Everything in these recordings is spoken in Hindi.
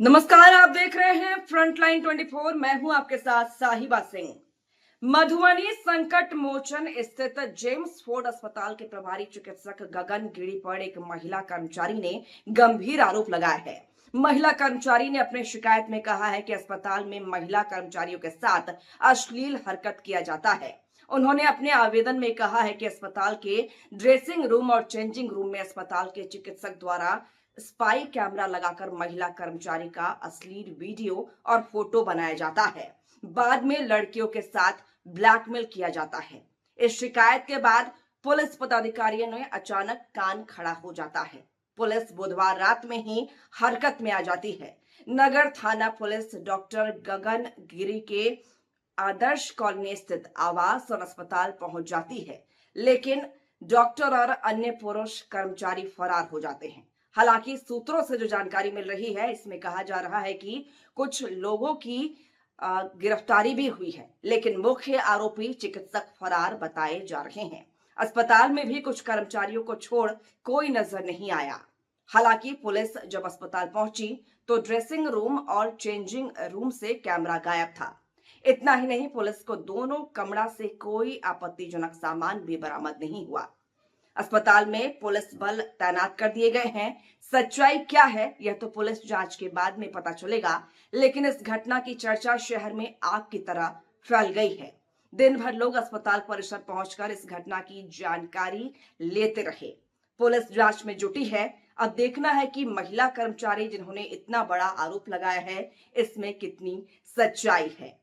नमस्कार, आप देख रहे हैं फ्रंटलाइन 24। मैं हूं आपके साथ साहिबा सिंह। मधुबनी संकट मोचन स्थित जेम्स फोर्ड अस्पताल के प्रभारी चिकित्सक गगन गिरी पर एक महिला कर्मचारी ने गंभीर आरोप लगाया है। महिला कर्मचारी ने अपने शिकायत में कहा है कि अस्पताल में महिला कर्मचारियों के साथ अश्लील हरकत किया जाता है। उन्होंने अपने आवेदन में कहा है कि अस्पताल के ड्रेसिंग रूम और चेंजिंग रूम में अस्पताल के चिकित्सक द्वारा स्पाई कैमरा लगाकर महिला कर्मचारी का अश्लील वीडियो और फोटो बनाया जाता है। बाद में लड़कियों के साथ ब्लैकमेल किया जाता है। इस शिकायत के बाद पुलिस पदाधिकारियों ने अचानक कान खड़ा हो जाता है। पुलिस बुधवार रात में ही हरकत में आ जाती है। नगर थाना पुलिस डॉक्टर गगन गिरी के आदर्श कॉलोनी स्थित आवास और अस्पताल पहुंच जाती है, लेकिन डॉक्टर और अन्य पुरुष कर्मचारी फरार हो जाते हैं। हालांकि सूत्रों से जो जानकारी मिल रही है, इसमें कहा जा रहा है कि कुछ लोगों की गिरफ्तारी भी हुई है, लेकिन मुख्य आरोपी चिकित्सक फरार बताए जा रहे हैं। अस्पताल में भी कुछ कर्मचारियों को छोड़ कोई नजर नहीं आया। हालांकि पुलिस जब अस्पताल पहुंची तो ड्रेसिंग रूम और चेंजिंग रूम से कैमरा गायब था। इतना ही नहीं, पुलिस को दोनों कमरा से कोई आपत्तिजनक सामान भी बरामद नहीं हुआ। अस्पताल में पुलिस बल तैनात कर दिए गए हैं। सच्चाई क्या है यह तो पुलिस जांच के बाद में पता चलेगा, लेकिन इस घटना की चर्चा शहर में आग की तरह फैल गई है। दिन भर लोग अस्पताल परिसर पहुंचकर इस घटना की जानकारी लेते रहे। पुलिस जांच में जुटी है। अब देखना है कि महिला कर्मचारी जिन्होंने इतना बड़ा आरोप लगाया है, इसमें कितनी सच्चाई है।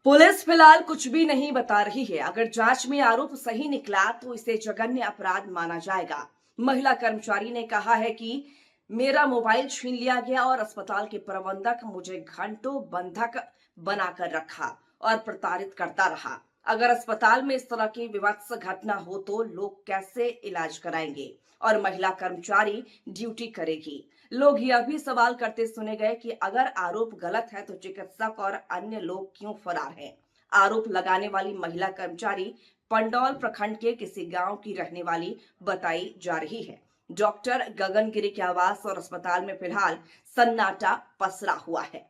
पुलिस फिलहाल कुछ भी नहीं बता रही है। अगर जांच में आरोप सही निकला तो इसे जघन्य अपराध माना जाएगा। महिला कर्मचारी ने कहा है कि मेरा मोबाइल छीन लिया गया और अस्पताल के प्रबंधक मुझे घंटों बंधक बनाकर रखा और प्रताड़ित करता रहा। अगर अस्पताल में इस तरह की विभत्स घटना हो तो लोग कैसे इलाज कराएंगे और महिला कर्मचारी ड्यूटी करेगी। लोग यह भी सवाल करते सुने गए कि अगर आरोप गलत है तो चिकित्सक और अन्य लोग क्यों फरार हैं। आरोप लगाने वाली महिला कर्मचारी पंडौल प्रखंड के किसी गांव की रहने वाली बताई जा रही है। डॉक्टर गगन गिरी के आवास और अस्पताल में फिलहाल सन्नाटा पसरा हुआ है।